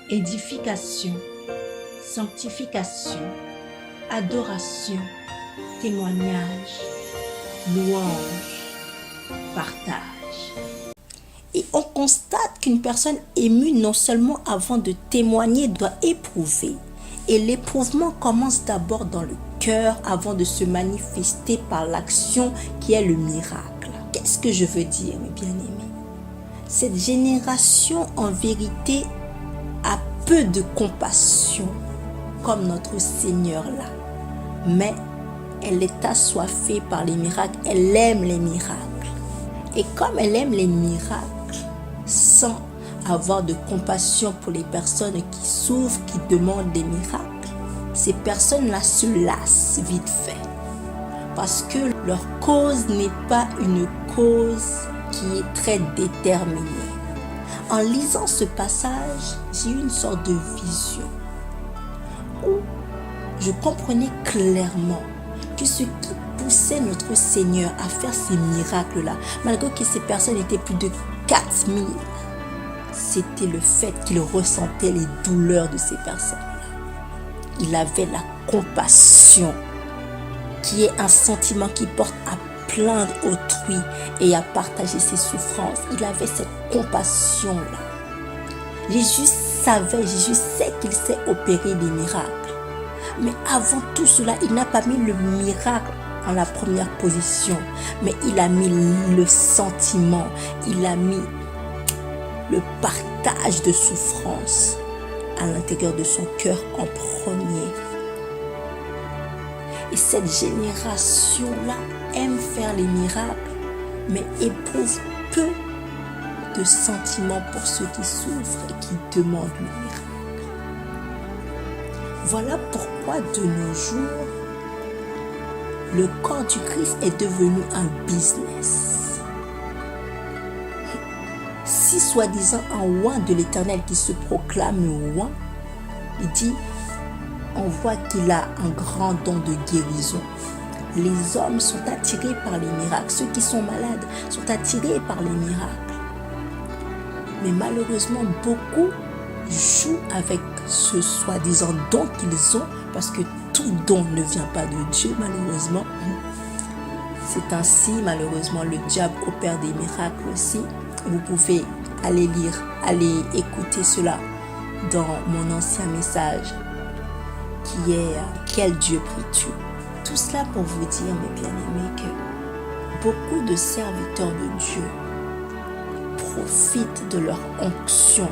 édification, sanctification, adoration, témoignage, louange, partage. Et on constate qu'une personne émue non seulement avant de témoigner doit éprouver. Et l'éprouvement commence d'abord dans le cœur avant de se manifester par l'action qui est le miracle. Qu'est-ce que je veux dire, mes bien-aimés? Cette génération en vérité a peu de compassion comme notre Seigneur là. Mais elle est assoiffée par les miracles, elle aime les miracles. Et comme elle aime les miracles, sans avoir de compassion pour les personnes qui souffrent, qui demandent des miracles, ces personnes-là se lassent vite fait. Parce que leur cause n'est pas une cause qui est très déterminée. En lisant ce passage, j'ai eu une sorte de vision où je comprenais clairement que ce qui poussait notre Seigneur à faire ces miracles-là, malgré que ces personnes étaient plus de 4000, c'était le fait qu'il ressentait les douleurs de ces personnes-là. Il avait la compassion, qui est un sentiment qui porte à plaindre autrui et à partager ses souffrances. Il avait cette compassion-là. Jésus sait qu'il sait opérer des miracles. Mais avant tout cela, il n'a pas mis le miracle en la première position, mais il a mis le sentiment, il a mis le partage de souffrance à l'intérieur de son cœur en premier. Et cette génération-là aime faire les miracles, mais éprouve peu de sentiments pour ceux qui souffrent et qui demandent le miracle. Voilà pourquoi de nos jours, le corps du Christ est devenu un business. Si soi-disant un roi de l'Éternel qui se proclame roi, il dit, on voit qu'il a un grand don de guérison. Les hommes sont attirés par les miracles. Ceux qui sont malades sont attirés par les miracles. Mais malheureusement, beaucoup jouent avec ce soi-disant don qu'ils ont, parce que tout don ne vient pas de Dieu, malheureusement. C'est ainsi, malheureusement, le diable opère des miracles aussi. Vous pouvez aller lire, aller écouter cela dans mon ancien message qui est « Quel Dieu pries-tu » Tout cela pour vous dire, mes bien-aimés, que beaucoup de serviteurs de Dieu profitent de leur onction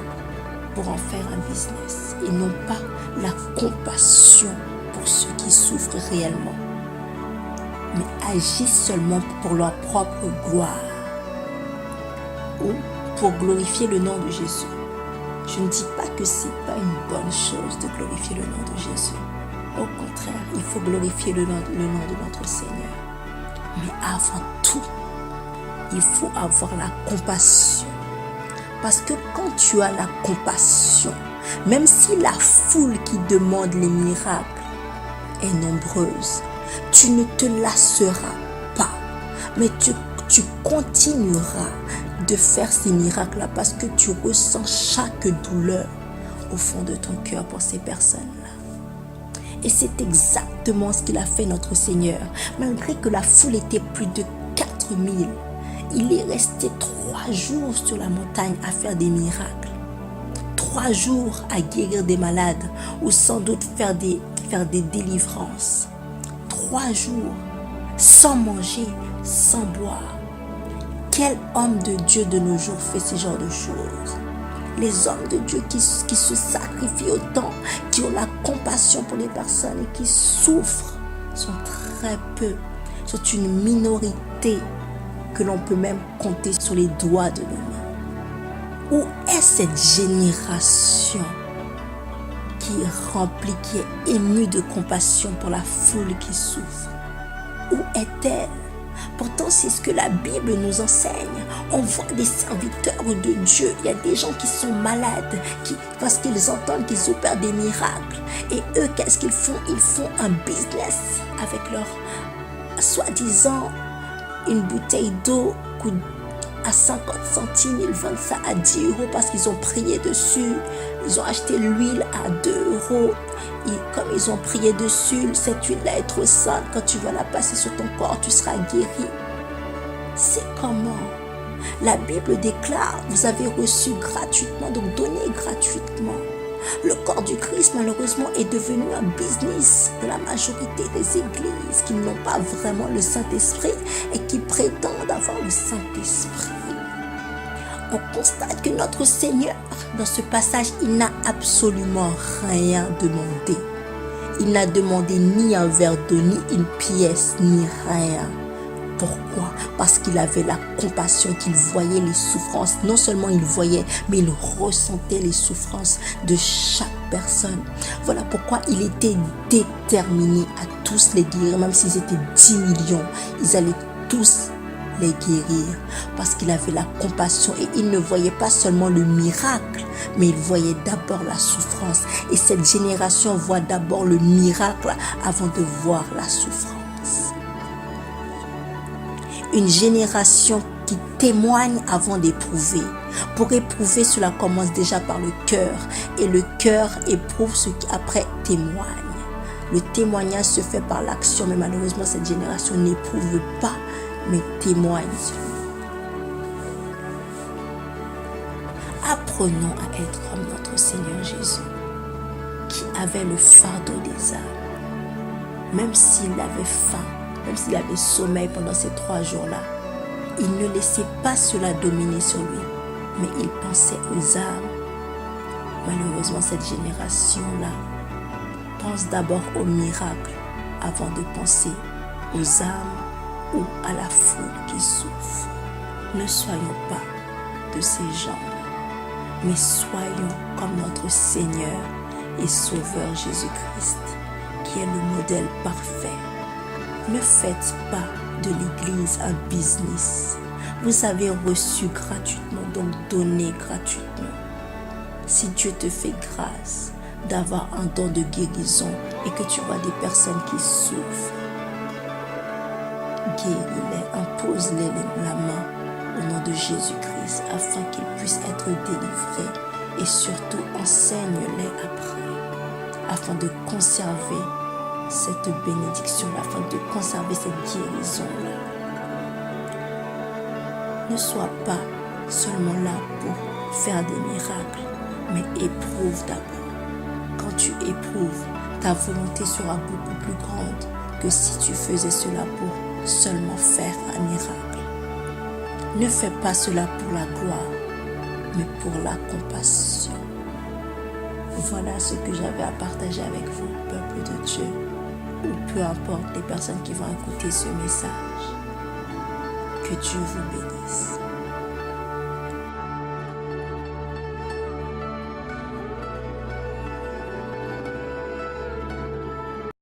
pour en faire un business et n'ont pas la compassion pour ceux qui souffrent réellement, mais agissent seulement pour leur propre gloire ou pour glorifier le nom de Jésus. Je ne dis pas que ce n'est pas une bonne chose de glorifier le nom de Jésus. Au contraire, il faut glorifier le nom de notre Seigneur. Mais avant tout, il faut avoir la compassion. Parce que quand tu as la compassion, même si la foule qui demande les miracles est nombreuse, tu ne te lasseras pas, mais tu continueras de faire ces miracles-là parce que tu ressens chaque douleur au fond de ton cœur pour ces personnes-là. Et c'est exactement ce qu'il a fait notre Seigneur. Malgré que la foule était plus de 4000, il est resté 3 jours sur la montagne à faire des miracles. 3 jours à guérir des malades ou sans doute faire des délivrances. 3 jours sans manger, sans boire. Quel homme de Dieu de nos jours fait ce genre de choses? Les hommes de Dieu qui se sacrifient autant, qui ont la compassion pour les personnes et qui souffrent, sont très peu. Sont une minorité que l'on peut même compter sur les doigts de nos mains. Où est cette génération qui est remplie, qui est émue de compassion pour la foule qui souffre? Où est-elle? Pourtant, c'est ce que la Bible nous enseigne. On voit des serviteurs de Dieu. Il y a des gens qui sont malades parce qu'ils entendent qu'ils opèrent des miracles. Et eux, qu'est-ce qu'ils font? Ils font un business avec leur, soi-disant, une bouteille d'eau à 50 centimes, ils vendent ça à 10 euros parce qu'ils ont prié dessus. Ils ont acheté l'huile à 2 euros. Et comme ils ont prié dessus, cette huile-là est trop sainte. Quand tu vas la passer sur ton corps, tu seras guéri. C'est comment? La Bible déclare, vous avez reçu gratuitement, donc donnez gratuitement. Le corps du Christ, malheureusement, est devenu un business de la majorité des églises qui n'ont pas vraiment le Saint-Esprit et qui prétendent avoir le Saint-Esprit. On constate que notre Seigneur, dans ce passage, il n'a absolument rien demandé. Il n'a demandé ni un verre d'eau, ni une pièce, ni rien. Pourquoi? Parce qu'il avait la compassion, qu'il voyait les souffrances. Non seulement il voyait, mais il ressentait les souffrances de chaque personne. Voilà pourquoi il était déterminé à tous les guérir. Même s'ils étaient 10 millions, ils allaient tous les guérir. Parce qu'il avait la compassion et il ne voyait pas seulement le miracle, mais il voyait d'abord la souffrance. Et cette génération voit d'abord le miracle avant de voir la souffrance. Une génération qui témoigne avant d'éprouver. Pour éprouver, cela commence déjà par le cœur. Et le cœur éprouve ce qui après témoigne. Le témoignage se fait par l'action, mais malheureusement, cette génération n'éprouve pas, mais témoigne. Apprenons à être comme notre Seigneur Jésus, qui avait le fardeau des âmes. Même s'il avait faim, même s'il avait sommeil pendant ces 3 jours-là, il ne laissait pas cela dominer sur lui, mais il pensait aux âmes. Malheureusement, cette génération-là pense d'abord au miracle avant de penser aux âmes ou à la foule qui souffre. Ne soyons pas de ces gens, mais soyons comme notre Seigneur et Sauveur Jésus-Christ, qui est le modèle parfait. Ne faites pas de l'Église un business. Vous avez reçu gratuitement, donc donnez gratuitement. Si Dieu te fait grâce d'avoir un don de guérison et que tu vois des personnes qui souffrent, guéris-les, impose-les la main au nom de Jésus-Christ afin qu'ils puissent être délivrés et surtout enseigne-les après afin de conserver cette bénédiction-là, afin de conserver cette guérison-là. Ne sois pas seulement là pour faire des miracles, mais éprouve d'abord. Quand tu éprouves, ta volonté sera beaucoup plus grande que si tu faisais cela pour seulement faire un miracle. Ne fais pas cela pour la gloire, mais pour la compassion. Voilà ce que j'avais à partager avec vous, peuple de Dieu, ou peu importe les personnes qui vont écouter ce message. Que Dieu vous bénisse.